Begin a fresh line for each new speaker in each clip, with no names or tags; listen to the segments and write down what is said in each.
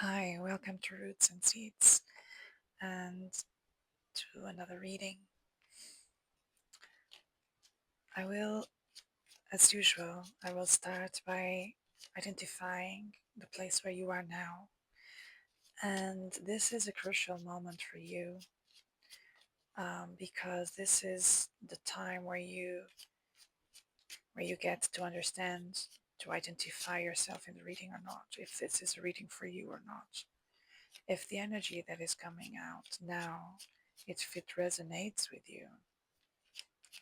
Hi, welcome to Roots and Seeds and to another reading. I will, as usual, I will start by identifying the place where you are now. And this is a crucial moment for you because this is the time where you get to understand, to identify yourself in the reading or not, if this is a reading for you or not. If the energy that is coming out now, if it resonates with you,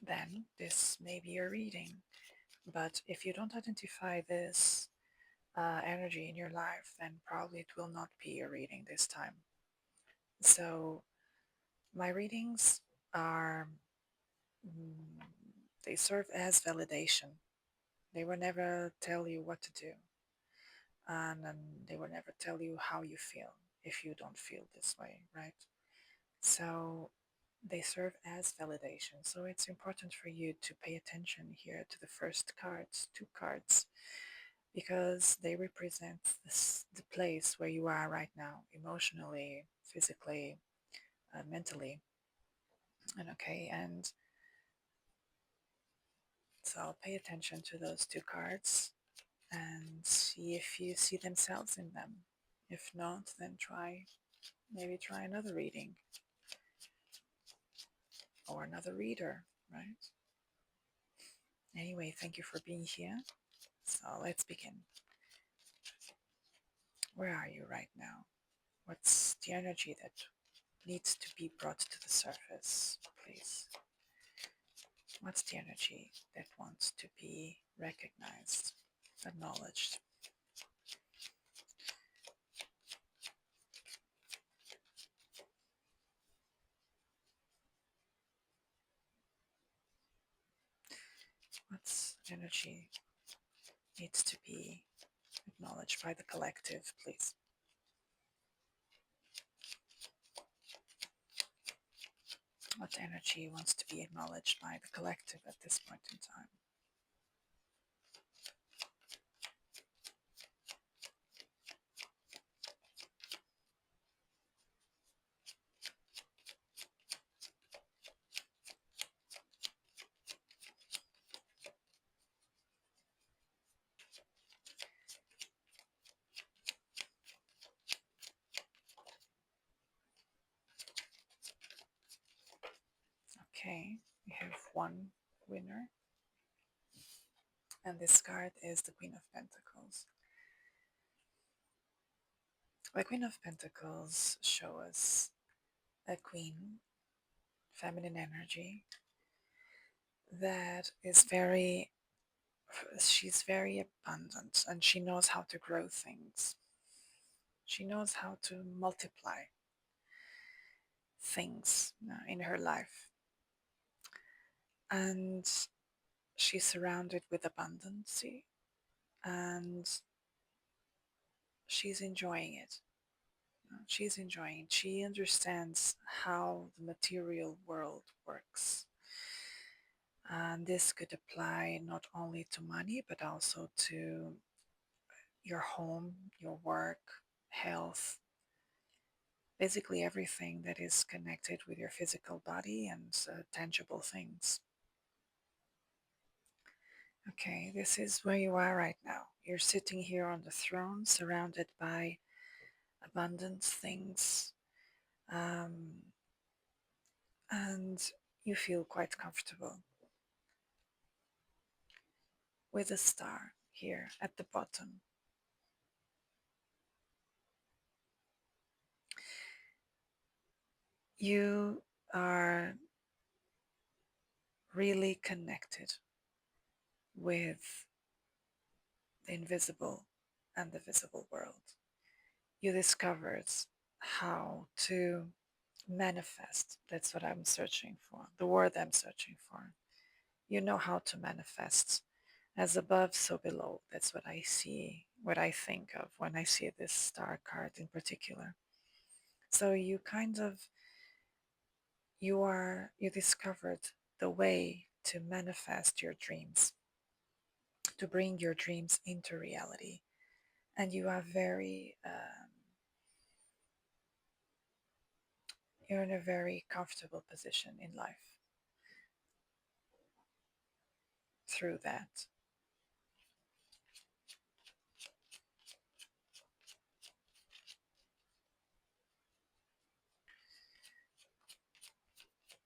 then this may be your reading. But if you don't identify this energy in your life, then probably it will not be your reading this time. So my readings are, mm, they serve as validation. They will never tell you what to do. And they will never tell you how you feel if you don't feel this way, right? So they serve as validation. So it's important for you to pay attention here to the first cards, two cards, because they represent the place where you are right now, emotionally, physically, mentally. And so pay attention to those two cards and see if you see themselves in them. If not, then maybe try another reading or another reader, right? Anyway, thank you for being here. So let's begin. Where are you right now? What's the energy that needs to be brought to the surface, please? What's the energy that wants to be recognized, acknowledged? What's energy needs to be acknowledged by the collective, please? What energy wants to be acknowledged by the collective at this point in time? Okay, we have one winner, and this card is the Queen of Pentacles. The Queen of Pentacles shows us a queen, feminine energy, that is she's very abundant and she knows how to grow things. She knows how to multiply things in her life. And she's surrounded with abundance and she's enjoying it. She's enjoying it. She understands how the material world works. And this could apply not only to money, but also to your home, your work, health, basically everything that is connected with your physical body and tangible things. Okay, this is where you are right now. You're sitting here on the throne, surrounded by abundant things, and you feel quite comfortable with a star here at the bottom. You are really connected with the invisible and the visible world. You discovered how to manifest. That's what I'm searching for, the word I'm searching for. You know how to manifest. As above, so below. That's what I see, what I think of when I see this star card in particular. So you you discovered the way to manifest your dreams, to bring your dreams into reality. And you are very You're in a very comfortable position in life through that.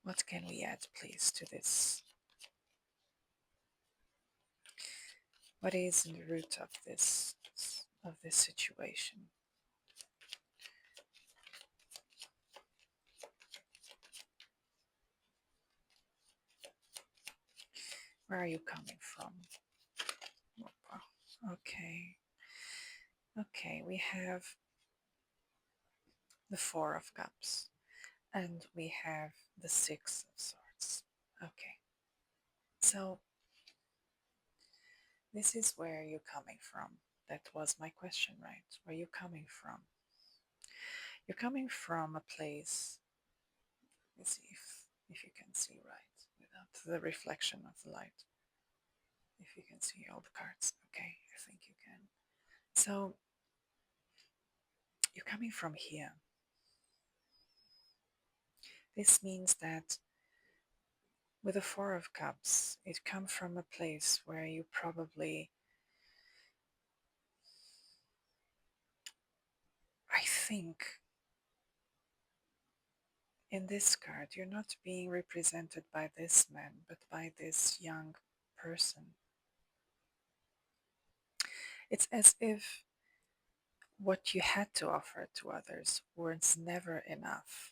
What can we add, please, to this? What is in the root of this situation? Where are you coming from? Okay. Okay, we have the Four of Cups and we have the Six of Swords. Okay. So this is where you're coming from. That was my question, right? Where you coming from? You're coming from a place. Let's see if you can see right without the reflection of the light. If you can see all the cards, okay, I think you can. So you're coming from here. This means that with the Four of Cups, it comes from a place where you probably, I think, in this card, you're not being represented by this man, but by this young person. It's as if what you had to offer to others was never enough.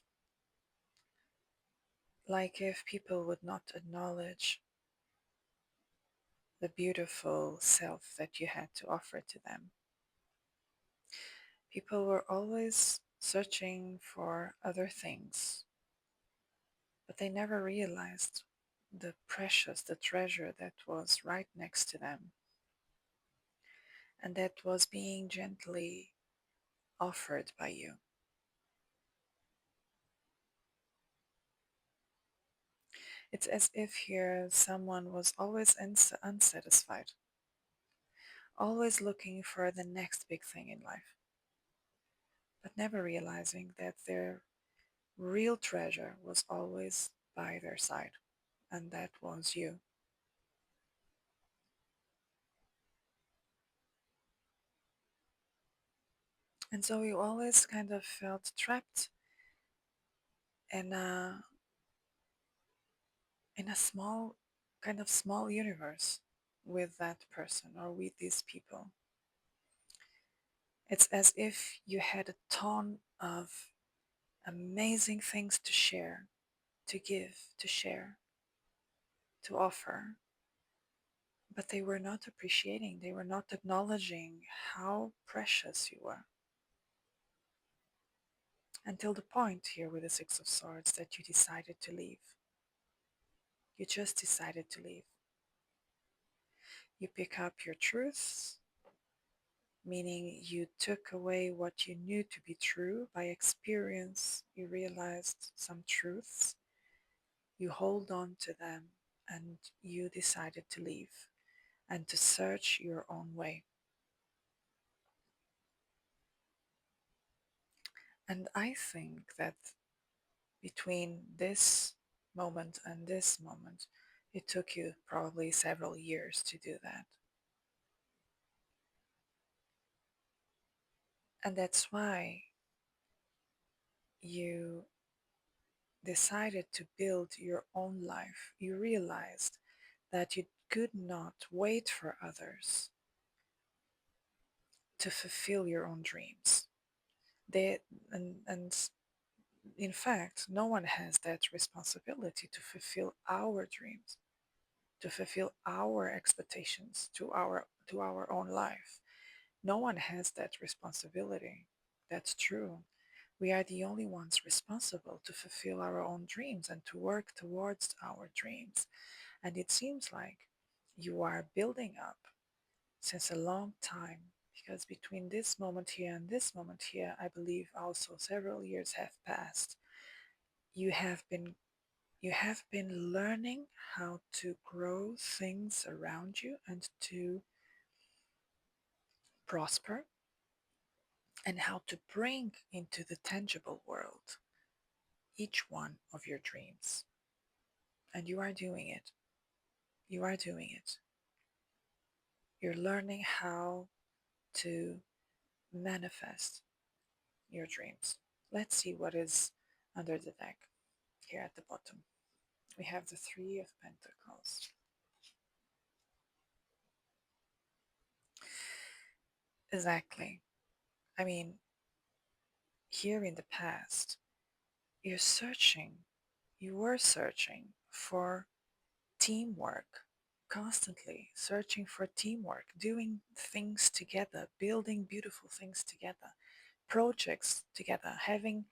Like if people would not acknowledge the beautiful self that you had to offer to them. People were always searching for other things, but they never realized the precious, the treasure that was right next to them and that was being gently offered by you. It's as if here someone was always unsatisfied, always looking for the next big thing in life, but never realizing that their real treasure was always by their side, and that was you. And so you always kind of felt trapped in a small, kind of small universe with that person or with these people. It's as if you had a ton of amazing things to share, to give, to share, to offer, but they were not appreciating, they were not acknowledging how precious you were. Until the point here with the Six of Swords that you decided to leave. You just decided to leave. You pick up your truths, meaning you took away what you knew to be true by experience. You realized some truths, you hold on to them, and you decided to leave and to search your own way. And I think that between this moment and this moment, it took you probably several years to do that. And that's why you decided to build your own life. You realized that you could not wait for others to fulfill your own dreams. They, and in fact, no one has that responsibility to fulfill our dreams, to fulfill our expectations to our own life. No one has that responsibility. That's true. We are the only ones responsible to fulfill our own dreams and to work towards our dreams. And it seems like you are building up since a long time, because between this moment here and this moment here, I believe also several years have passed. You have been learning how to grow things around you and to prosper and how to bring into the tangible world each one of your dreams. And you are doing it. You are doing it. You're learning how to manifest your dreams. Let's see what is under the deck. Here at the bottom, we have the Three of Pentacles. Exactly. I mean, here in the past, you're searching, you were searching for teamwork, constantly searching for teamwork, doing things together, building beautiful things together, projects together, having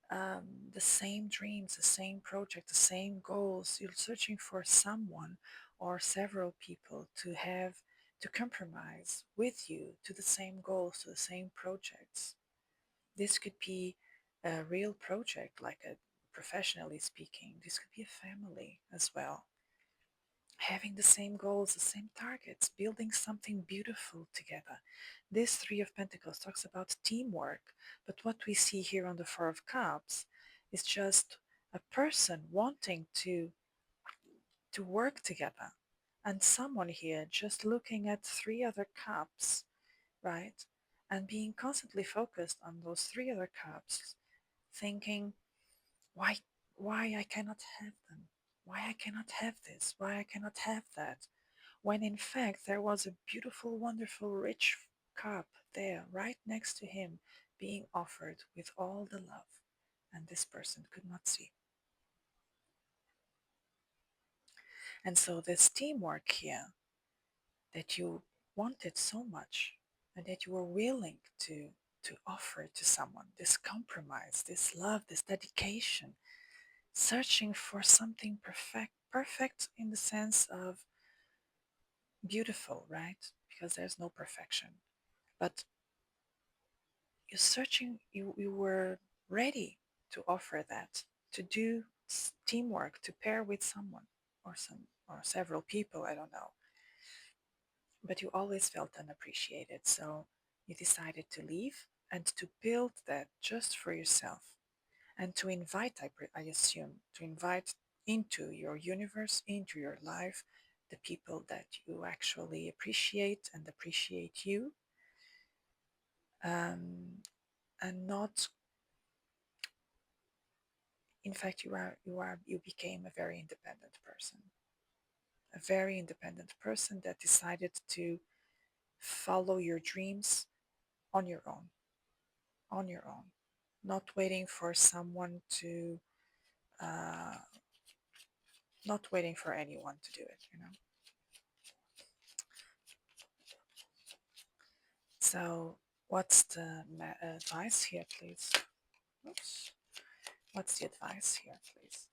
the same dreams, the same project, the same goals. You're searching for someone or several people to have to compromise with you to the same goals, to the same projects. This could be a real project, like a professionally speaking. This could be a family as well. Having the same goals, the same targets, building something beautiful together. This Three of Pentacles talks about teamwork, but what we see here on the Four of Cups is just a person wanting to work together, and someone here just looking at three other cups, right? And being constantly focused on those three other cups, thinking, why why I cannot have them? Why I cannot have this? Why I cannot have that? When in fact there was a beautiful, wonderful, rich cup there right next to him being offered with all the love, and this person could not see. And so this teamwork here that you wanted so much and that you were willing to offer to someone, this compromise, this love, this dedication, searching for something perfect in the sense of beautiful, right? Because there's no perfection. But you're searching, you were ready to offer that, to do teamwork, to pair with someone or several people, I don't know. But you always felt unappreciated, so you decided to leave and to build that just for yourself, and to invite, I assume, to invite into your universe, into your life, the people that you actually appreciate and appreciate you, and not, in fact, you became a very independent person, a very independent person that decided to follow your dreams on your own, on your own, not waiting for someone to, uh, not waiting for anyone to do it, you know. So, what's the advice here, please? Oops. What's the advice here, please?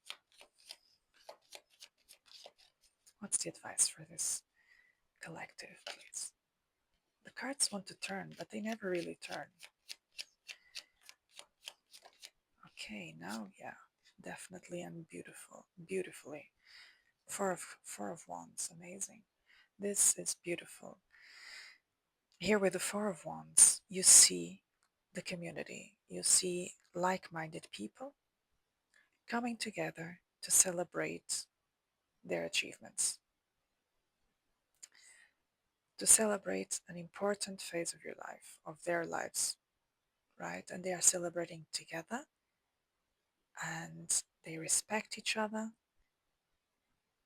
What's the advice for this collective, please? The cards want to turn, but they never really turn. Okay, now, yeah, definitely and beautifully. Four of Wands, amazing. This is beautiful. Here with the Four of Wands, you see the community. You see like-minded people coming together to celebrate their achievements, to celebrate an important phase of your life, of their lives, right? And they are celebrating together, and they respect each other.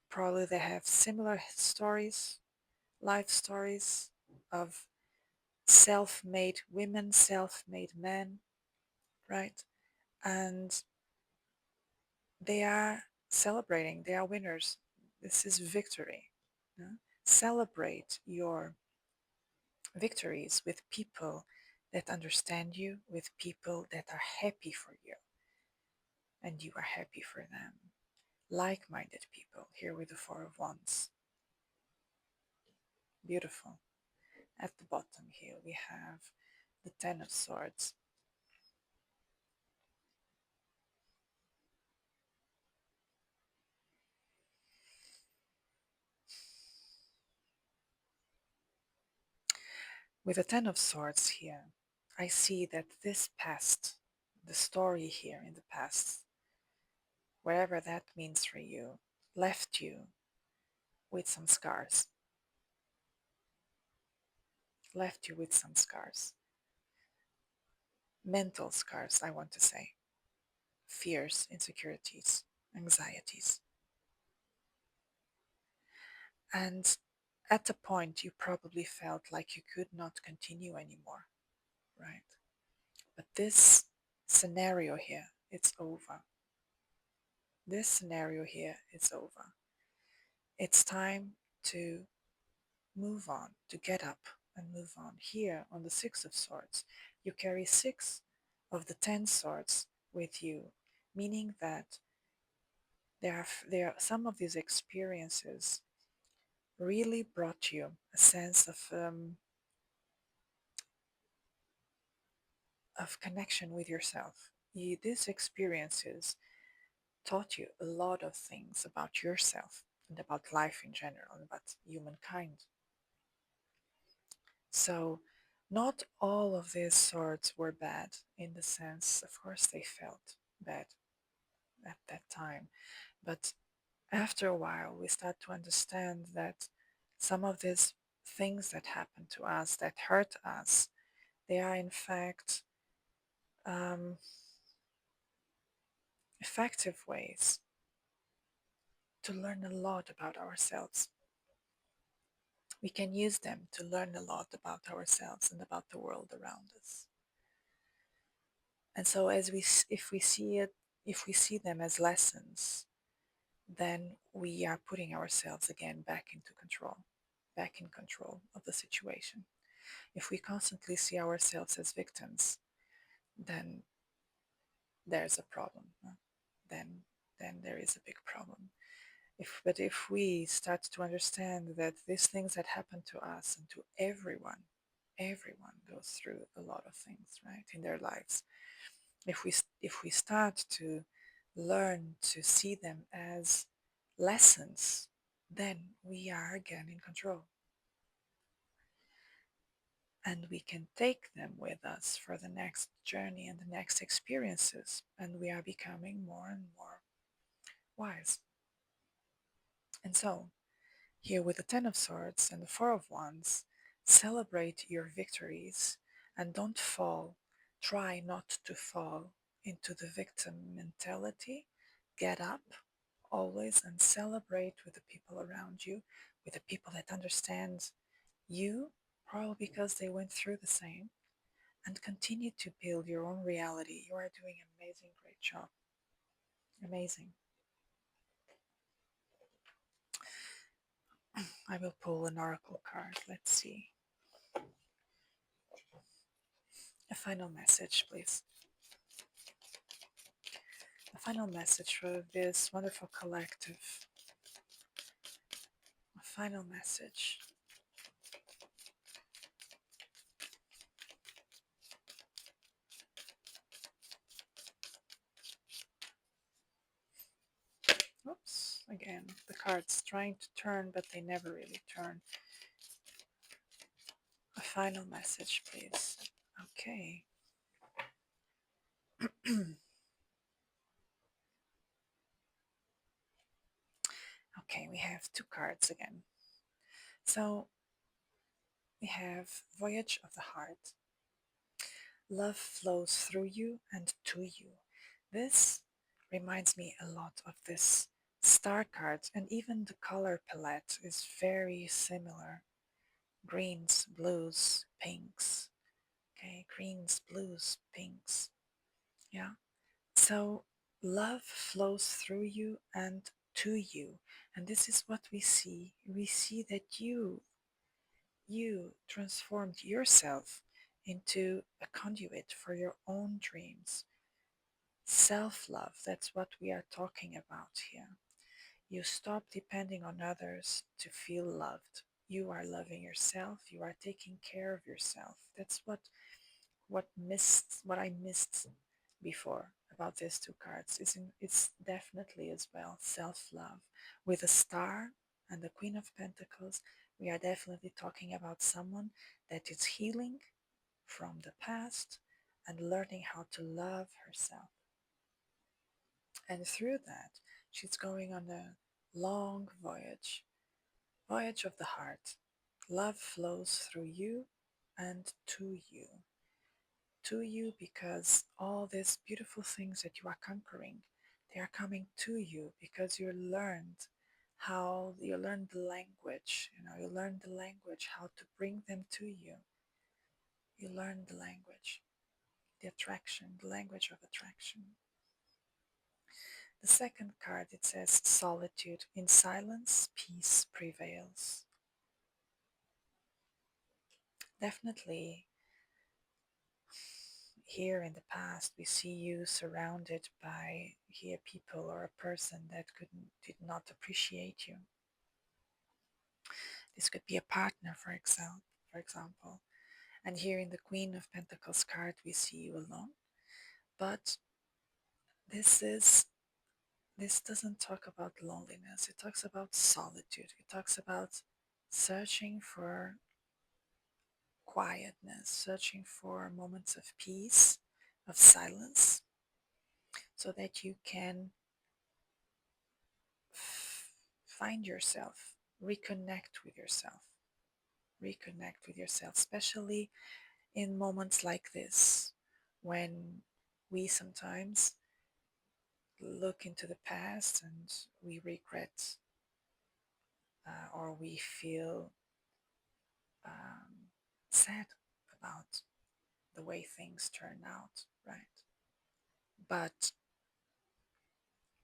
Probably they have similar stories, life stories of self-made women, self-made men, right? And they are celebrating, they are winners. This is victory. Yeah? Celebrate your victories with people that understand you, with people that are happy for you, and you are happy for them. Like-minded people, here with the Four of Wands. Beautiful. At the bottom here we have the Ten of Swords. With the Ten of Swords here, I see that this past, the story here in the past, whatever that means for you, left you with some scars, left you with some scars, mental scars, I want to say, fears, insecurities, anxieties. And at a point, you probably felt like you could not continue anymore, right? But this scenario here, it's over. This scenario here is over. It's time to move on, to get up and move on. Here on the Six of Swords, you carry 6 of the 10 swords with you, meaning that there are some of these experiences really brought you a sense of connection with yourself. These experiences taught you a lot of things about yourself and about life in general, and about humankind. So, not all of these swords were bad in the sense, of course, they felt bad at that time. But after a while, we start to understand that some of these things that happen to us, that hurt us, they are in fact um, effective ways to learn a lot about ourselves. We can use them to learn a lot about ourselves and about the world around us. And so if we see it, if we see them as lessons, then we are putting ourselves again back in control of the situation. If we constantly see ourselves as victims, then there's a problem. Then then there is a big problem. But if we start to understand that these things that happen to us and to everyone goes through a lot of things, right, in their lives. If we start to learn to see them as lessons, then we are again in control. And we can take them with us for the next journey and the next experiences. And we are becoming more and more wise. And so, here with the Ten of Swords and the Four of Wands, celebrate your victories and don't fall. Try not to fall into the victim mentality. Get up always and celebrate with the people around you, with the people that understand you, probably because they went through the same, and continue to build your own reality. You are doing an amazing, great job. Amazing. I will pull an oracle card. Let's see. A final message, please. A final message for this wonderful collective. A final message. Oops, again, the cards trying to turn, but they never really turn. A final message, please. Okay. Okay, we have 2 cards again. So we have Voyage of the Heart. Love flows through you and to you. This reminds me a lot of this star cards, and even the color palette is very similar. Greens, blues, pinks. Okay, greens, blues, pinks. Yeah. So love flows through you and to you. And this is what we see. We see that you transformed yourself into a conduit for your own dreams. Self-love, that's what we are talking about here. You stop depending on others to feel loved. You are loving yourself. You are taking care of yourself. That's what I missed before about these 2 cards. It's definitely as well self-love. With a star and the Queen of Pentacles, we are definitely talking about someone that is healing from the past and learning how to love herself. And through that, she's going on a long voyage of the heart. Love flows through you and to you because all these beautiful things that you are conquering, they are coming to you because you learned the language, you learned the language how to bring them to you. You learned the language, the attraction, the language of attraction. The second card, it says solitude. In silence, peace prevails. Definitely, here in the past, we see you surrounded by here people or a person that did not appreciate you. This could be a partner, for example. And here in the Queen of Pentacles card, we see you alone. But this doesn't talk about loneliness. It talks about solitude. It talks about searching for quietness, searching for moments of peace, of silence, so that you can find yourself, reconnect with yourself, especially in moments like this, when we sometimes look into the past and we regret or we feel sad about the way things turn out, right? But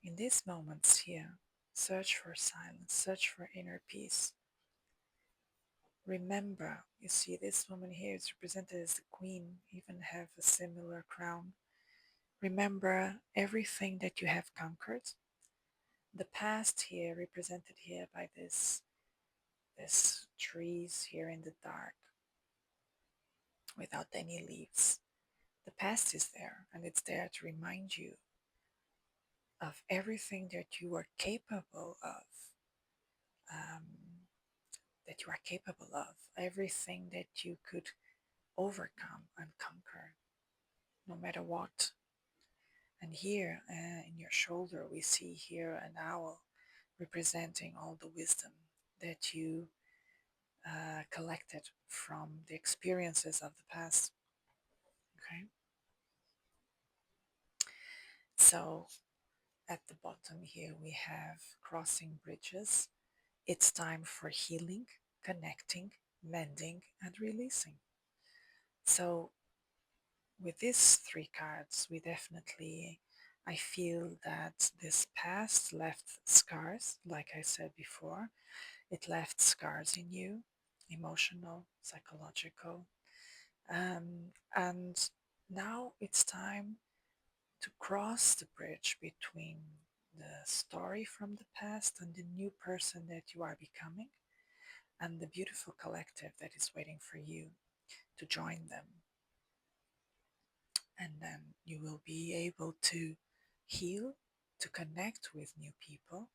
in these moments here, search for silence, search for inner peace. Remember, you see this woman here is represented as the queen, even have a similar crown. Remember everything that you have conquered. The past here represented here by this trees here in the dark without any leaves. The past is there, and it's there to remind you of everything that you are capable of, um, everything that you could overcome and conquer, no matter what. And here in your shoulder, we see here an owl representing all the wisdom that you collected from the experiences of the past. Okay, so at the bottom here we have crossing bridges. It's time for healing, connecting, mending, and releasing. So with these three cards, I feel that this past left scars, like I said before. It left scars in you, emotional, psychological. And now it's time to cross the bridge between the story from the past and the new person that you are becoming, and the beautiful collective that is waiting for you to join them. And then you will be able to heal, to connect with new people,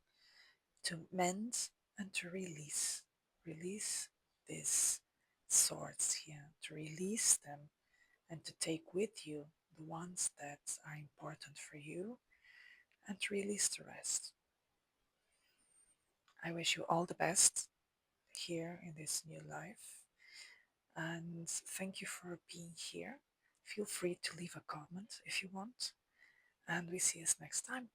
to mend, and to release. Release these swords here, to release them and to take with you the ones that are important for you, and to release the rest. I wish you all the best here in this new life, and thank you for being here. Feel free to leave a comment if you want, and we see us next time.